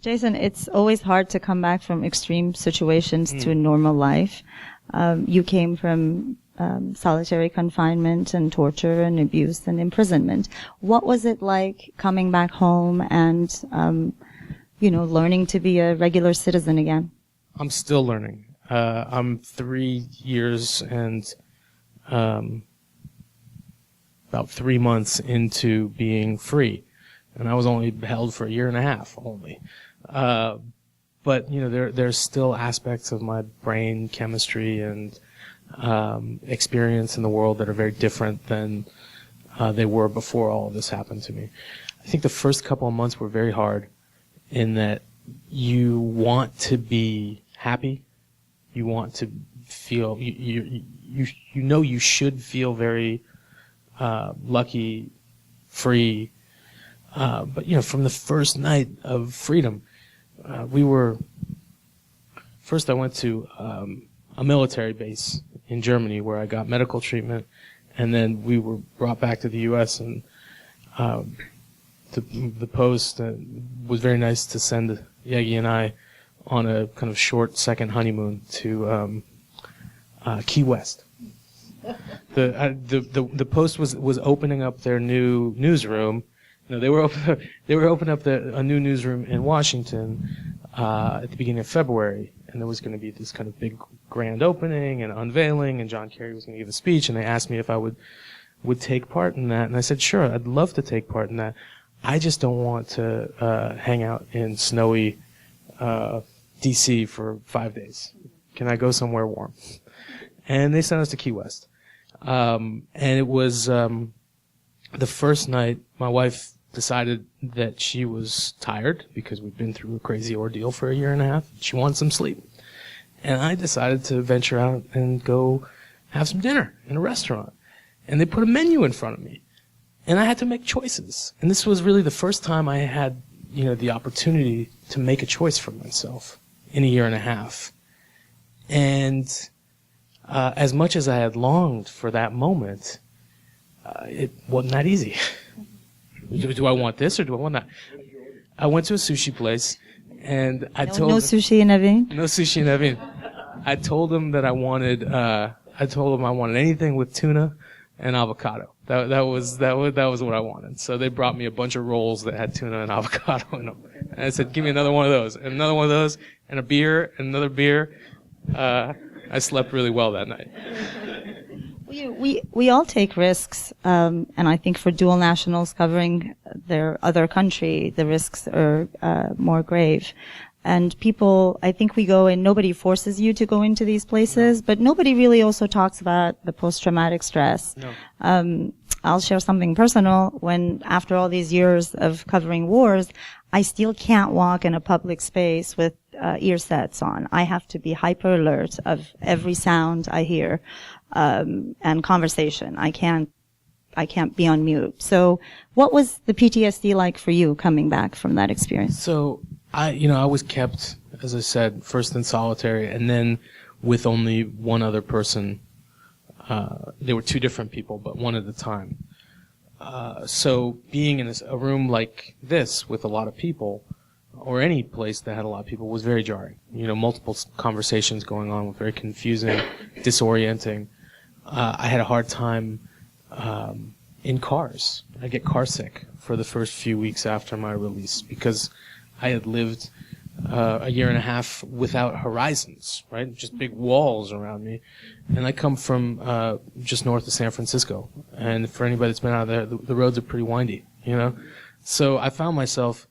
Jason, it's always hard to come back from extreme situations to a normal life. You came from solitary confinement and torture and abuse and imprisonment. What was it like coming back home and, learning to be a regular citizen again? I'm still learning. I'm 3 years and about 3 months into being free. And I was only held for a year and a half only. But there's still aspects of my brain chemistry and experience in the world that are very different than they were before all of this happened to me. I think the first couple of months were very hard in that you want to be happy. You want to feel, you should feel very lucky, free. But from the first night of freedom, first I went to a military base in Germany where I got medical treatment, and then we were brought back to the U.S. and the Post was very nice to send Yegi and I on a kind of short second honeymoon to Key West. The Post was opening up their new newsroom. No, they were opening up a new newsroom in Washington at the beginning of February, and there was going to be this kind of big grand opening and unveiling, and John Kerry was going to give a speech, and they asked me if I would take part in that, and I said, sure, I'd love to take part in that. I just don't want to hang out in snowy D.C. for 5 days. Can I go somewhere warm? And they sent us to Key West. And it was the first night my wife decided that she was tired because we'd been through a crazy ordeal for a year and a half. She wanted some sleep. And I decided to venture out and go have some dinner in a restaurant. And they put a menu in front of me. And I had to make choices. And this was really the first time I had, the opportunity to make a choice for myself in a year and a half. And as much as I had longed for that moment, it wasn't that easy. Do I want this or do I want that? I went to a sushi place, and I told no sushi in Evin. No sushi in Evin. I told them that I wanted anything with tuna and avocado. That was what I wanted. So they brought me a bunch of rolls that had tuna and avocado in them. And I said, give me another one of those, and another one of those, and a beer, and another beer. I slept really well that night. We all take risks, and I think for dual nationals covering their other country, the risks are more grave. And people, I think we go and nobody forces you to go into these places, but nobody really also talks about the post-traumatic stress. No. I'll share something personal. When, after all these years of covering wars, I still can't walk in a public space with ear sets on. I have to be hyper alert of every sound I hear, and conversation. I can't be on mute. So what was the PTSD like for you coming back from that experience? So I was kept, as I said, first in solitary and then with only one other person. There were two different people, but one at a time. So being in a room like this with a lot of people, or any place that had a lot of people, was very jarring. Multiple conversations going on were very confusing, disorienting. I had a hard time in cars. I get car sick for the first few weeks after my release because I had lived a year and a half without horizons, right? Just big walls around me. And I come from just north of San Francisco. And for anybody that's been out there, the roads are pretty windy, So I found myself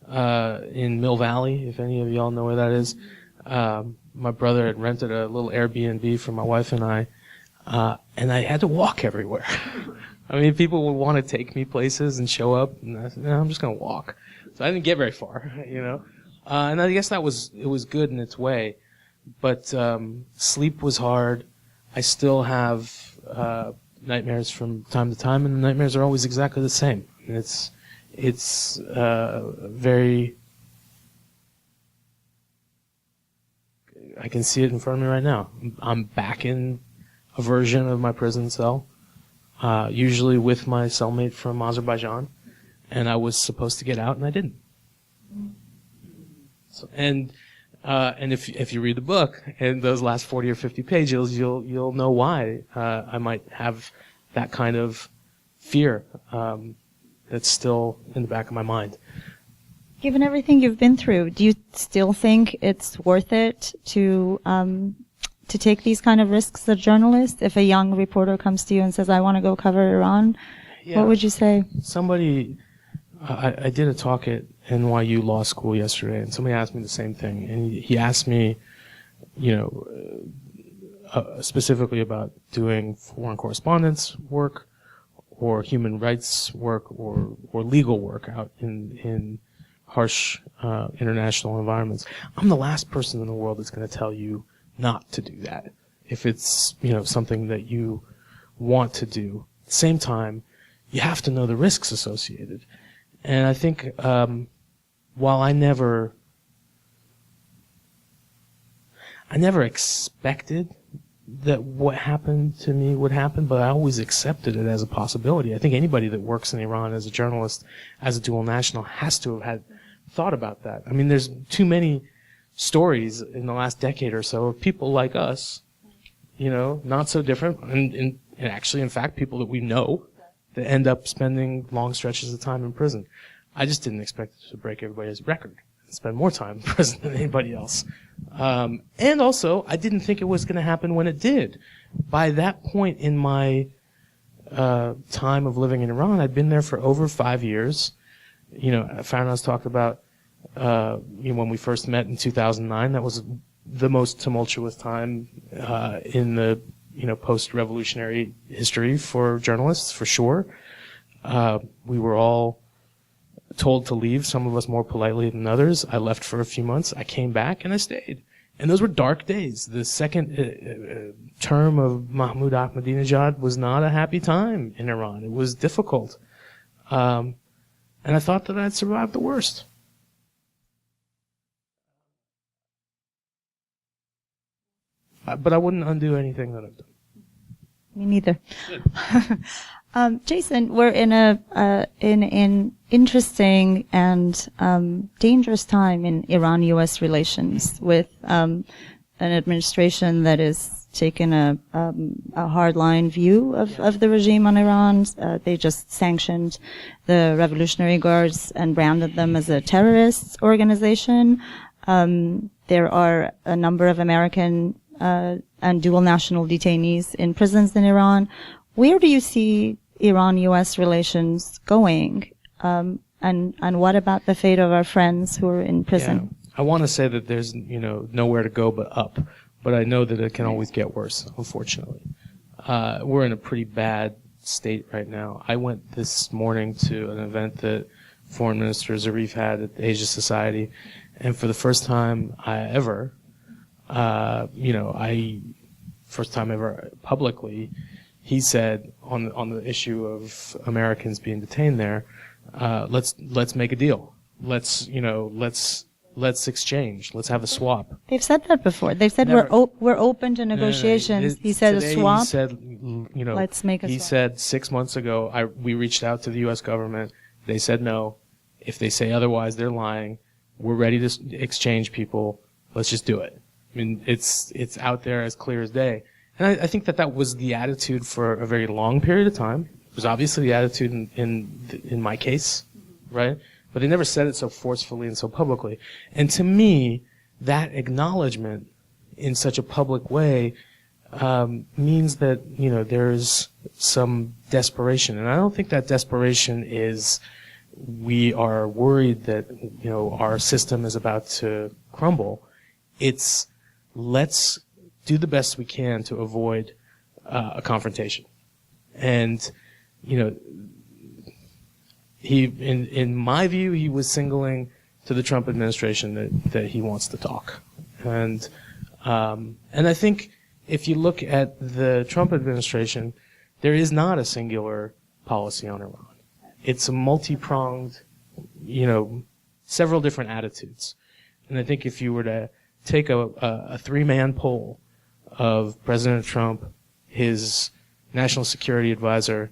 in Mill Valley, if any of y'all know where that is. My brother had rented a little Airbnb for my wife and I and I had to walk everywhere. I mean, people would want to take me places and show up, and I said, no, I'm just going to walk. So I didn't get very far, And I guess it was good in its way. But sleep was hard. I still have nightmares from time to time, and the nightmares are always exactly the same. And it's very... I can see it in front of me right now. I'm back in a version of my prison cell, usually with my cellmate from Azerbaijan, and I was supposed to get out, and I didn't. And if you read the book and those last 40 or 50 pages, you'll know why I might have that kind of fear that's still in the back of my mind. Given everything you've been through, do you still think it's worth it to take these kind of risks as a journalist? If a young reporter comes to you and says, "I want to go cover Iran," what would you say? I did a talk at NYU Law School yesterday, and somebody asked me the same thing. And he asked me, specifically about doing foreign correspondence work, or human rights work, or legal work out in harsh international environments. I'm the last person in the world that's going to tell you not to do that if it's something that you want to do. At the same time, you have to know the risks associated. And I think while I never expected that what happened to me would happen, but I always accepted it as a possibility. I think anybody that works in Iran as a journalist, as a dual national, has to have had thought about that. I mean, there's too many stories in the last decade or so of people like us, not so different, and actually, in fact, people that we know that end up spending long stretches of time in prison. I just didn't expect it to break everybody's record and spend more time in prison than anybody else. And also, I didn't think it was going to happen when it did. By that point in my time of living in Iran, I'd been there for over 5 years. Farnaz talked about when we first met in 2009. That was the most tumultuous time in the post-revolutionary history for journalists, for sure. We were all told to leave, some of us more politely than others. I left for a few months. I came back and I stayed. And those were dark days. The second term of Mahmoud Ahmadinejad was not a happy time in Iran. It was difficult. And I thought that I'd survived the worst. But I wouldn't undo anything that I've done. Me neither. Jason, we're in an interesting and dangerous time in Iran-U.S. relations, with an administration that is taken a hardline view of the regime on Iran. They just sanctioned the Revolutionary Guards and branded them as a terrorist organization. There are a number of American and dual national detainees in prisons in Iran. Where do you see Iran-U.S. relations going? And what about the fate of our friends who are in prison? Yeah. I want to say that there's, nowhere to go but up. But I know that it can always get worse, unfortunately. We're in a pretty bad state right now. I went this morning to an event that Foreign Minister Zarif had at the Asia Society, and for the first time ever publicly, he said on the issue of Americans being detained there, let's make a deal. Let's exchange. Let's have a swap. They've said that before. They've said we're open to negotiations. He said a swap. He said, let's make a swap. He said 6 months ago, we reached out to the U.S. government. They said no. If they say otherwise, they're lying. We're ready to exchange people. Let's just do it. I mean, it's out there as clear as day. And I think that was the attitude for a very long period of time. It was obviously the attitude in my case, right? But they never said it so forcefully and so publicly. And to me, that acknowledgement in such a public way means that, there's some desperation. And I don't think that desperation is we are worried that, our system is about to crumble. It's let's do the best we can to avoid a confrontation. And, he, in my view, he was signaling to the Trump administration that he wants to talk. And I think if you look at the Trump administration, there is not a singular policy on Iran. It's a multi-pronged, several different attitudes. And I think if you were to take a three-man poll of President Trump, his national security advisor,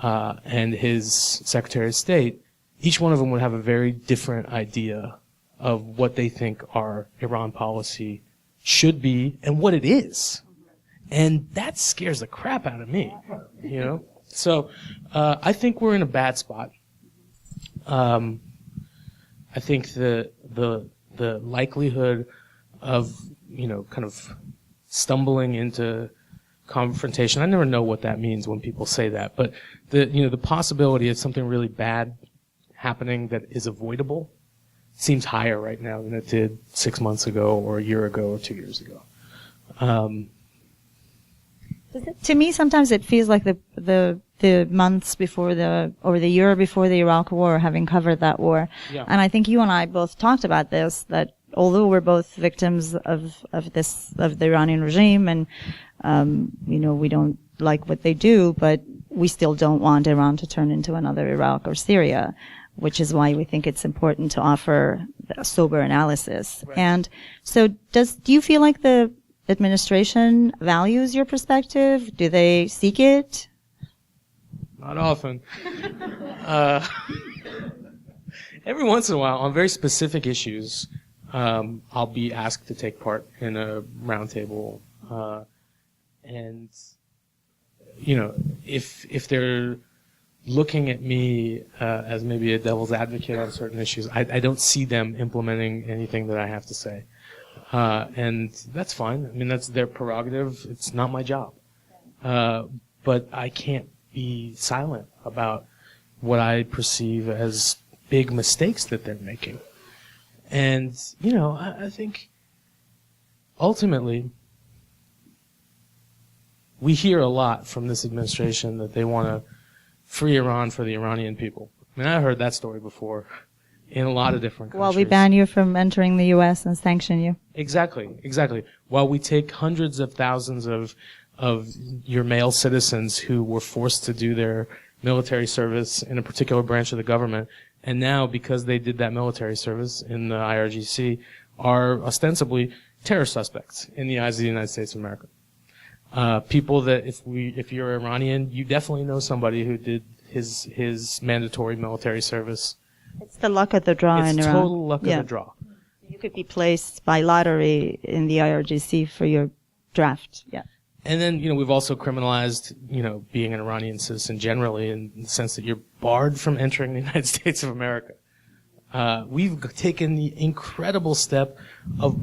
and his Secretary of State, each one of them would have a very different idea of what they think our Iran policy should be and what it is. And that scares the crap out of me, you know? So, I think we're in a bad spot. I think the likelihood of, you know, kind of stumbling into confrontation, I never know what that means when people say that, but the possibility of something really bad happening that is avoidable seems higher right now than it did 6 months ago or a year ago or 2 years ago. To me, sometimes it feels like the months before the year before the Iraq War, having covered that war. Yeah. And I think you and I both talked about this, that although we're both victims of the Iranian regime, and you know, we don't like what they do, but we still don't want Iran to turn into another Iraq or Syria, which is why we think it's important to offer a sober analysis. Right. And so do you feel like the administration values your perspective? Do they seek it? Not often. Every once in a while, on very specific issues, I'll be asked to take part in a roundtable, and you know, if they're looking at me as maybe a devil's advocate on certain issues, I don't see them implementing anything that I have to say. And that's fine. I mean, that's their prerogative. It's not my job. But I can't be silent about what I perceive as big mistakes that they're making. And, you know, I think ultimately we hear a lot from this administration that they want to free Iran for the Iranian people. I mean, I heard that story before in a lot of different countries. While we ban you from entering the U.S. and sanction you. Exactly. While we take hundreds of thousands of your male citizens who were forced to do their military service in a particular branch of the government, and now because they did that military service in the IRGC, are ostensibly terror suspects in the eyes of the United States of America. People that if you're Iranian, you definitely know somebody who did his mandatory military service. It's the luck of the draw in Iran. It's total luck of the draw. You could be placed by lottery in the IRGC for your draft. Yeah. And then, you know, we've also criminalized, you know, being an Iranian citizen generally in the sense that you're barred from entering the United States of America. We've taken the incredible step of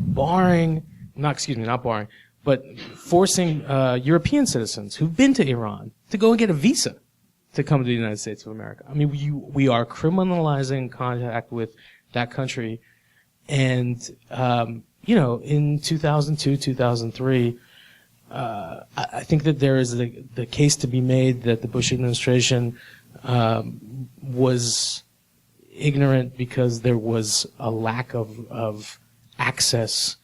but forcing European citizens who've been to Iran to go and get a visa to come to the United States of America. I mean, we are criminalizing contact with that country. And, you know, in 2002, 2003, I think that there is the case to be made that the Bush administration was ignorant because there was a lack of access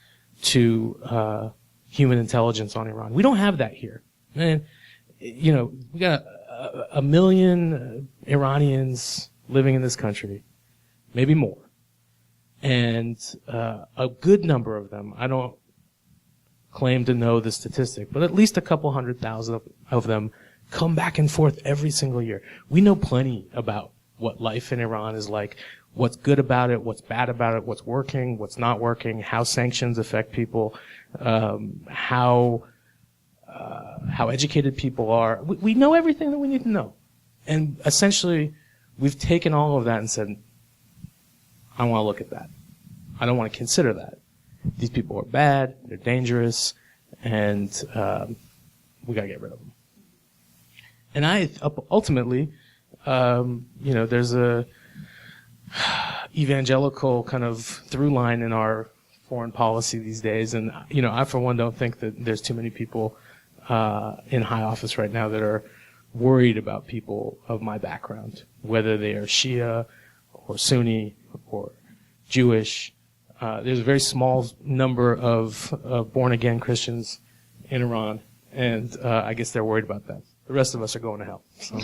to human intelligence on Iran. We don't have that here. And, you know, we got a million Iranians living in this country, maybe more. And a good number of them, I don't claim to know the statistic, but at least a couple 100,000 of them come back and forth every single year. We know plenty about what life in Iran is like, what's good about it, what's bad about it, what's working, what's not working, how sanctions affect people, how educated people are. We know everything that we need to know. And essentially, we've taken all of that and said, I don't want to look at that. I don't want to consider that. These people are bad, they're dangerous, and we got to get rid of them. And ultimately, you know, there's a evangelical kind of through line in our foreign policy these days, and you know, I for one don't think that there's too many people in high office right now that are worried about people of my background, whether they are Shia or Sunni or Jewish. There's a very small number of born-again Christians in Iran, and I guess they're worried about that. The rest of us are going to hell. So.